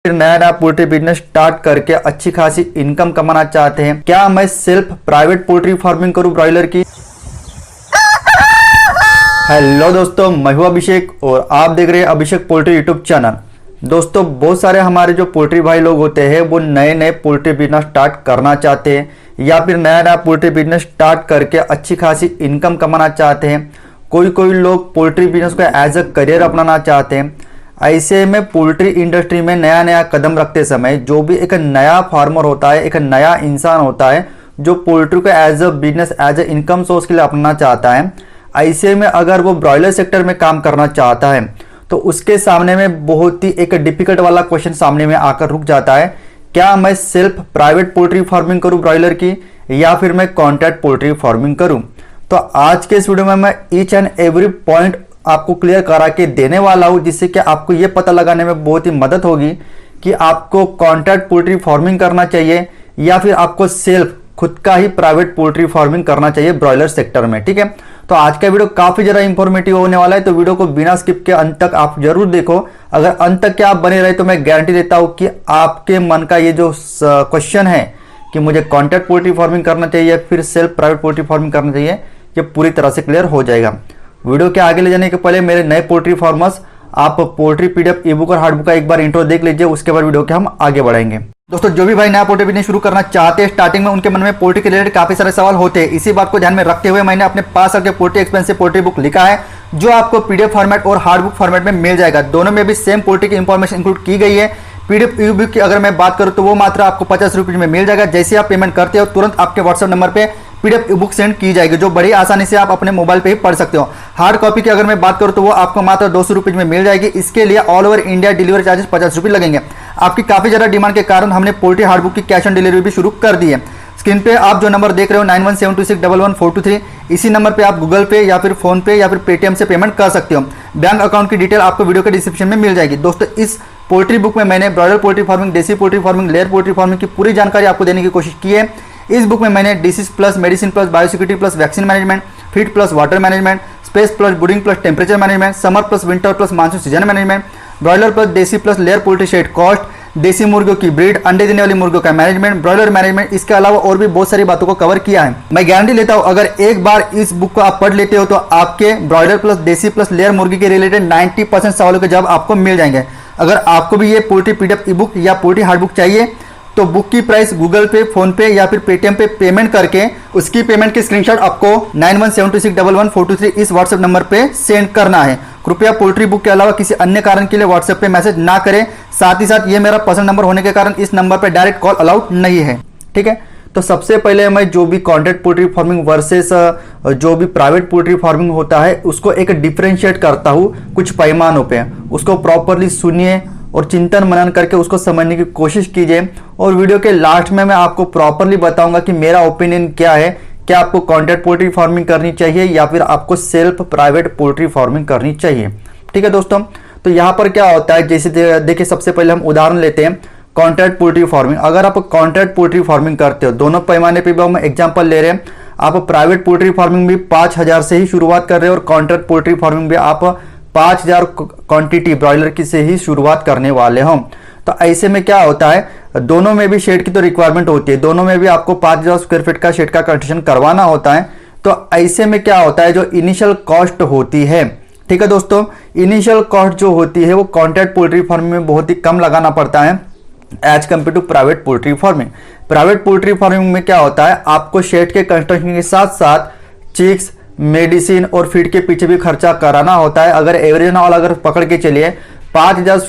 फिर नया नया पोल्ट्री बिजनेस स्टार्ट करके अच्छी खासी इनकम कमाना चाहते हैं। क्या मैं सिर्फ प्राइवेट पोल्ट्री फार्मिंग करूं ब्रॉयलर की? हेलो दोस्तों, मैं हूं अभिषेक और आप देख रहे हैं अभिषेक पोल्ट्री यूट्यूब चैनल। दोस्तों, बहुत सारे हमारे जो पोल्ट्री भाई लोग होते हैं वो नए नए पोल्ट्री बिजनेस स्टार्ट करना चाहते हैं या फिर नया नया पोल्ट्री बिजनेस स्टार्ट करके अच्छी खासी इनकम कमाना चाहते हैं। कोई लोग पोल्ट्री बिजनेस को एज अ करियर अपनाना चाहते हैं। ऐसे में पोल्ट्री इंडस्ट्री में नया नया कदम रखते समय जो भी एक नया फार्मर होता है, एक नया इंसान होता है जो पोल्ट्री को as a business, as a income source के लिए अपनाना चाहता है, ऐसे में अगर वो ब्रॉयलर सेक्टर में काम करना चाहता है तो उसके सामने में बहुत ही एक डिफिकल्ट वाला क्वेश्चन सामने में आकर रुक जाता है। क्या मैं सिर्फ प्राइवेट पोल्ट्री फार्मिंग करूं ब्रॉयलर की या फिर मैं कॉन्ट्रैक्ट पोल्ट्री फार्मिंग करूं? तो आज के इस वीडियो में मैं ईच एंड एवरी पॉइंट आपको क्लियर करा के देने वाला हूं, जिससे कि आपको यह पता लगाने में बहुत ही मदद होगी कि आपको कॉन्ट्रैक्ट पोल्ट्री फार्मिंग करना चाहिए या फिर आपको सेल्फ खुद का ही प्राइवेट पोल्ट्री फार्मिंग करना चाहिए ब्रॉयलर सेक्टर में। ठीक है, तो आज का वीडियो काफी ज्यादा इंफॉर्मेटिव होने वाला है, तो वीडियो को बिना स्किप के अंत तक आप जरूर देखो। अगर अंत तक के आप बने रहे तो मैं गारंटी देता हूं कि आपके मन का ये जो क्वेश्चन है कि मुझे कॉन्ट्रैक्ट पोल्ट्री फार्मिंग करना चाहिए या फिर सेल्फ प्राइवेट पोल्ट्री फार्मिंग करना चाहिए, ये पूरी तरह से क्लियर हो जाएगा। वीडियो के आगे ले जाने के पहले मेरे नए पोल्ट्री फार्मर्स, आप पोल्ट्री पीडीएफ ई बुक और हार्ड बुक का एक बार इंट्रो देख लीजिए, उसके बाद वीडियो के हम आगे बढ़ेंगे। दोस्तों, जो भी भाई नया पोल्ट्री बिजनेस शुरू करना चाहते हैं, स्टार्टिंग में उनके मन में पोल्ट्री के रिलेटेड काफी सारे सवाल होते हैं। इसी बात को ध्यान में रखते हुए मैंने अपने 5 साल के पोल्ट्री एक्सपेंस से पोल्ट्री बुक लिखा है, जो आपको पीडीएफ फॉर्मेट और हार्ड बुक फॉर्मेट में मिल जाएगा। दोनों में भी सेम पोल्ट्री की इंफॉर्मेशन इंक्लूड की गई है। पीडीएफ ई बुक की अगर मैं बात करूं तो वो मात्र आपको 50 रुपये में मिल जाएगा। जैसे आप पेमेंट करते हो तुरंत आपके व्हाट्सएप नंबर पे पीडीएफ ई बुक सेंड की जाएगी, जो बड़ी आसानी से आप अपने मोबाइल पे ही पढ़ सकते हो। हार्ड कॉपी की अगर मैं बात करूं तो वो आपको मात्र 200 रुपये में मिल जाएगी। इसके लिए all over India delivery charges 50 रुपये लगेंगे। आपकी काफी ज्यादा डिमांड के कारण हमने पोल्ट्री हार्ड बुक की कैश ऑन डिलीवरी भी शुरू कर दी है। स्क्रीन पे आप जो नंबर देख रहे हो 9172611423, इसी नंबर पे आप गूगल पे या फिर फोन पे या फिर पेटीएम से पेमेंट कर सकते हो। बैंक अकाउंट की डिटेल आपको वीडियो के डिस्क्रिप्शन में मिल जाएगी। दोस्तों, इस पोल्ट्री बुक में मैंने ब्रॉयलर पोल्ट्री फार्मिंग, देसी poultry farming, layer poultry farming की पूरी जानकारी आपको देने की कोशिश की है। इस बुक में मैंने disease plus medicine plus biosecurity plus vaccine management, feed plus water management, space plus breeding plus temperature management, summer plus winter plus monsoon season management, broiler plus desi plus layer poultry shed cost, desi मुर्गियों की breed, अंडे देने वाली मुर्गियों का management, broiler management, इसके अलावा और भी बहुत सारी बातों को कवर किया है। मैं गारंटी लेता हूं अगर एक बार इस बुक को आप पढ़ लेते हो तो आपके broiler plus desi plus layer मुर्गी के रिलेटेड 90% सवालों के जवाब आपको मिल जाएंगे। अगर आपको भी ये पोल्ट्री पीडीएफ ई बुक या पोल्ट्री हार्ड बुक चाहिए तो बुक की प्राइस गूगल पे, फोन पे या फिर पेटीएम पे पेमेंट करके उसकी पेमेंट की स्क्रीनशॉट आपको 9172611423 इस व्हाट्सएप नंबर पे सेंड करना है। कृपया पोल्ट्री बुक के अलावा किसी अन्य कारण के लिए व्हाट्सएप पे मैसेज ना करें। साथ ही साथ ये मेरा पर्सनल नंबर होने के कारण इस नंबर पे डायरेक्ट कॉल अलाउड नहीं है। ठीक है, तो सबसे पहले मैं जो भी कॉन्ट्रैक्ट पोल्ट्री फार्मिंग वर्सेस जो भी प्राइवेट पोल्ट्री फार्मिंग होता है उसको एक डिफरेंशिएट करता हूँ कुछ पैमानों पे। उसको प्रॉपरली सुनिए और चिंतन मनन करके उसको समझने की कोशिश कीजिए, और वीडियो के लास्ट में मैं आपको प्रॉपरली बताऊंगा कि मेरा ओपिनियन क्या है। क्या आपको कॉन्ट्रैक्ट पोल्ट्री फार्मिंग करनी चाहिए या फिर आपको सेल्फ प्राइवेट पोल्ट्री फार्मिंग करनी चाहिए? ठीक है दोस्तों, तो यहाँ पर क्या होता है, जैसे देखिए सबसे पहले हम उदाहरण लेते हैं कॉन्ट्रैक्ट पोल्ट्री फार्मिंग। अगर आप कॉन्ट्रैक्ट पोल्ट्री फार्मिंग करते हो, दोनों पैमाने पे भी हम एग्जांपल ले रहे हैं। आप प्राइवेट पोल्ट्री फार्मिंग भी 5000 से ही शुरुआत कर रहे हो और कॉन्ट्रैक्ट पोल्ट्री फार्मिंग भी आप 5000 क्वांटिटी ब्रॉयलर की से ही शुरुआत करने वाले हो। तो ऐसे में क्या होता है, दोनों में भी शेड की तो रिक्वायरमेंट होती है, दोनों में भी आपको 5000 स्क्वायर फीट का शेड का कंस्ट्रक्शन करवाना होता है। तो ऐसे में क्या होता है, जो इनिशियल कॉस्ट होती है, ठीक है दोस्तों, इनिशियल कॉस्ट जो होती है वो कॉन्ट्रैक्ट पोल्ट्री फार्मिंग में बहुत ही कम लगाना पड़ता है as compare to private poultry farming. Private poultry farming में क्या होता है, आपको शेड के कंस्ट्रक्शन के साथ साथ चिक्स, मेडिसिन और फीड के पीछे भी खर्चा कराना होता है। अगर एवरेज ना अगर पकड़ के चलिए 5000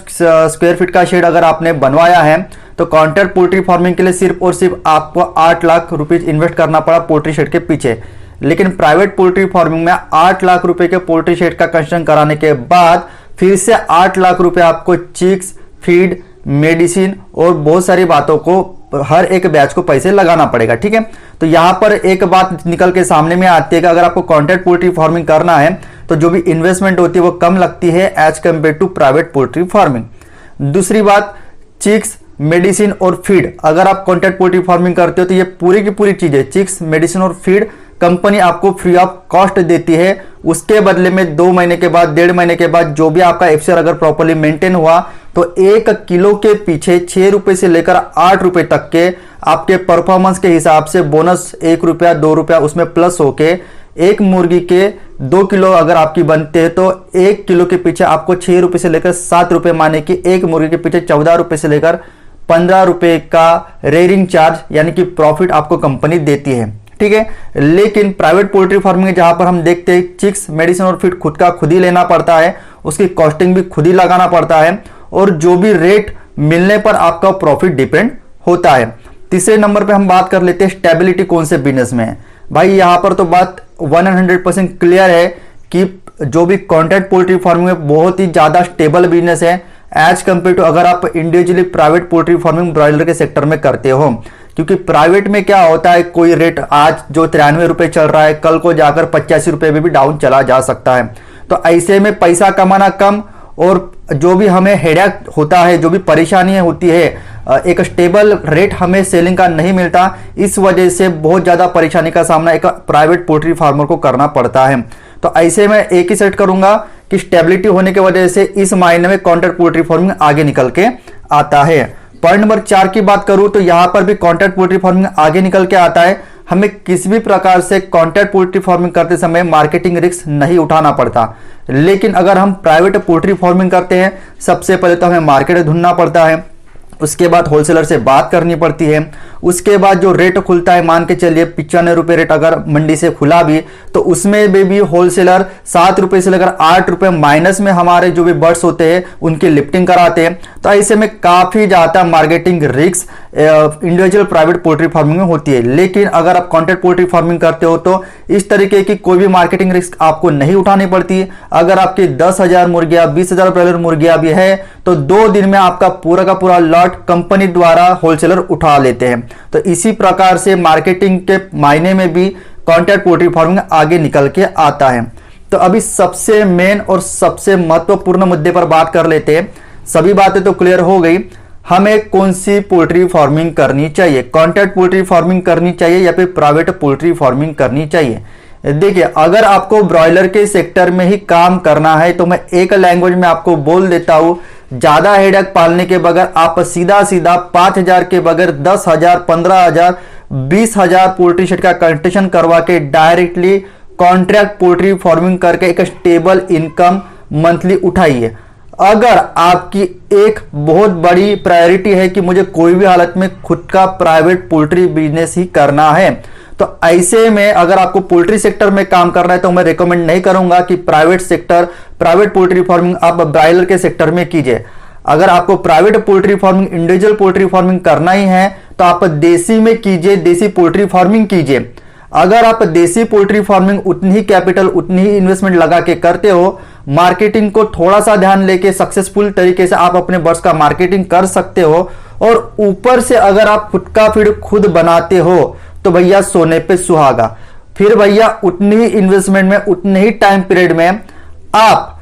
स्क्वायर फीट का शेड अगर आपने बनवाया है तो कॉन्ट्रैक्ट पोल्ट्री फार्मिंग के लिए सिर्फ और सिर्फ आपको 8 लाख रुपीज इन्वेस्ट करना पड़ा पोल्ट्री शेड के पीछे। लेकिन प्राइवेट पोल्ट्री फार्मिंग में 8 लाख रुपए के पोल्ट्री शेड का कंस्ट्रक्शन कराने के बाद फिर से 8 लाख रुपए आपको चिक्स, फीड, मेडिसिन और बहुत सारी बातों को हर एक बैच को पैसे लगाना पड़ेगा। ठीक है, तो यहां पर एक बात निकल के सामने में आती है कि अगर आपको कॉन्ट्रैक्ट पोल्ट्री फार्मिंग करना है तो जो भी इन्वेस्टमेंट होती है वो कम लगती है as compare to private poultry farming. दूसरी बात, चिक्स, मेडिसिन और फीड अगर आप कॉन्ट्रैक्ट पोल्ट्री फार्मिंग करते हो तो ये पूरी की पूरी चीजें चिक्स, मेडिसिन और फीड कंपनी आपको फ्री ऑफ कॉस्ट देती है। उसके बदले में 2 महीने के बाद, 1.5 महीने के बाद जो भी आपका एफसीआर अगर प्रॉपर्ली मेंटेन हुआ तो 1 किलो के पीछे 6 रुपए से लेकर 8 रुपए तक के आपके परफॉर्मेंस के हिसाब से बोनस 1 रुपया 2 रुपया उसमें प्लस होके एक मुर्गी के 2 किलो अगर आपकी बनते हैं तो 1 किलो के पीछे आपको 6 रुपए से लेकर 7 रुपए, माने कि एक मुर्गी के पीछे 14 रुपए से लेकर 15 रुपए का रेयरिंग चार्ज यानी कि प्रॉफिट आपको कंपनी देती है। ठीक है, लेकिन प्राइवेट पोल्ट्री फार्मिंग में जहां पर हम देखते हैं चिक्स, मेडिसिन और फीड खुद ही लेना पड़ता है, उसकी कॉस्टिंग भी खुद ही लगाना पड़ता है और जो भी रेट मिलने पर आपका प्रॉफिट डिपेंड होता है। तीसरे नंबर पे हम बात कर लेते हैं स्टेबिलिटी कौन से बिजनेस में है। भाई यहां पर तो बात 100% क्लियर है कि जो भी कॉन्ट्रैक्ट पोल्ट्री फार्मिंग में बहुत ही ज्यादा स्टेबल बिजनेस है एज कंपेयर टू अगर आप individually private poultry farming broiler के सेक्टर में करते हो। क्योंकि प्राइवेट में क्या होता है, कोई रेट आज जो 93 रुपए चल रहा है कल को जाकर 85 रुपए में भी डाउन चला जा सकता है। तो ऐसे में पैसा कमाना कम और जो भी हमें हेडेक होता है, जो भी परेशानियां होती है, एक स्टेबल रेट हमें सेलिंग का नहीं मिलता, इस वजह से बहुत ज्यादा परेशानी का सामना एक प्राइवेट पोल्ट्री फार्मर को करना पड़ता है। तो ऐसे में एक ही सेट करूंगा कि स्टेबिलिटी होने की वजह से इस मायने में कॉन्ट्रैक्ट पोल्ट्री फार्मिंग आगे निकल के आता है। पॉइंट नंबर 4 की बात करूं तो यहां पर भी कॉन्ट्रैक्ट पोल्ट्री फार्मिंग आगे निकल के आता है। हमें किसी भी प्रकार से कॉन्ट्रैक्ट पोल्ट्री फार्मिंग करते समय मार्केटिंग रिस्क नहीं उठाना पड़ता, लेकिन अगर हम प्राइवेट पोल्ट्री फार्मिंग करते हैं सबसे पहले तो हमें मार्केट ढूंढना पड़ता है, उसके बाद होलसेलर से बात करनी पड़ती है, उसके बाद जो रेट खुलता है, मान के चलिए 95 रुपए रेट अगर मंडी से खुला भी तो उसमें भी होलसेलर 7 रुपए से लेकर 8 रुपए माइनस में हमारे जो भी बर्ड्स होते हैं उनकी लिफ्टिंग कराते हैं। तो ऐसे में काफी ज्यादा marketing risk individual private poultry farming में होती है। लेकिन अगर आप कॉन्ट्रैक्ट पोल्ट्री फार्मिंग करते हो तो इस तरीके की कोई भी मार्केटिंग रिस्क आपको नहीं उठानी पड़ती। अगर आपकी 10,000 मुर्गियां 20,000 ब्रॉयलर मुर्गियां भी है तो 2 दिन में आपका पूरा का पूरा लॉट कंपनी द्वारा होलसेलर उठा लेते हैं। तो इसी प्रकार से मार्केटिंग के मायने में भी कॉन्ट्रैक्ट पोल्ट्री फार्मिंग आगे निकल के आता है। तो अभी सबसे मेन और सबसे महत्वपूर्ण मुद्दे पर बात कर लेते हैं। सभी बातें तो क्लियर हो गई, हमें कौन सी पोल्ट्री फार्मिंग करनी चाहिए, कॉन्ट्रैक्ट पोल्ट्री फार्मिंग करनी चाहिए या फिर प्राइवेट पोल्ट्री फार्मिंग करनी चाहिए। देखिए, अगर आपको ब्रॉयलर के सेक्टर में ही काम करना है तो मैं एक लैंग्वेज में आपको बोल देता हूं, ज्यादा हेडेक पालने के बगैर आप सीधा सीधा 5,000 के बगैर 10,000, 15,000, 20,000 पोल्ट्री शेड का कंस्ट्रक्शन करवा के डायरेक्टली कॉन्ट्रैक्ट पोल्ट्री फार्मिंग करके एक स्टेबल इनकम मंथली उठाइए। अगर आपकी एक बहुत बड़ी प्रायोरिटी है कि मुझे कोई भी हालत में खुद का प्राइवेट पोल्ट्री बिजनेस ही करना है, तो ऐसे में अगर आपको पोल्ट्री सेक्टर में काम करना है तो मैं रेकमेंड नहीं करूंगा कि प्राइवेट पोल्ट्री फार्मिंग आप ब्रॉयलर के सेक्टर में कीजिए। अगर आपको private poultry farming, individual poultry farming करना ही है तो आप देसी में कीजिए, देसी पोल्ट्री फार्मिंग कीजिए। अगर आप देसी पोल्ट्री फार्मिंग उतनी ही कैपिटल, उतनी ही इन्वेस्टमेंट लगा के करते हो, मार्केटिंग को थोड़ा सा ध्यान लेके सक्सेसफुल तरीके से आप अपने बर्ड्स का मार्केटिंग कर सकते हो और ऊपर से अगर आप खुद का फीड खुद बनाते हो तो भैया सोने पे सुहागा। फिर भैया उतनी ही इन्वेस्टमेंट में, उतने ही टाइम पीरियड में आप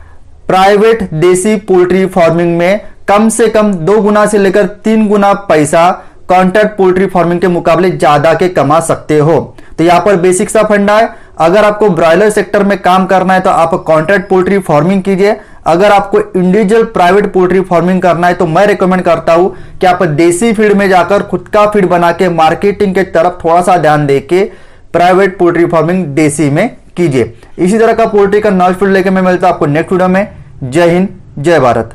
प्राइवेट देसी पोल्ट्री फार्मिंग में कम से कम 2 गुना से लेकर 3 गुना पैसा कॉन्ट्रैक्ट पोल्ट्री फार्मिंग के मुकाबले ज्यादा के कमा सकते हो। तो यहां पर बेसिक सा फंडा है, अगर आपको ब्रॉयलर सेक्टर में काम करना है तो आप कॉन्ट्रैक्ट पोल्ट्री फार्मिंग कीजिए। अगर आपको इंडिविजुअल प्राइवेट पोल्ट्री फार्मिंग करना है तो मैं रिकमेंड करता हूं कि आप देसी फीड में जाकर खुद का फीड बना के मार्केटिंग के तरफ थोड़ा सा ध्यान देके प्राइवेट पोल्ट्री फार्मिंग देसी में कीजिए। इसी तरह का पोल्ट्री का नॉलेज फीड लेके मैं मिलता हूं आपको नेक्स्ट वीडियो में। जय हिंद, जय भारत।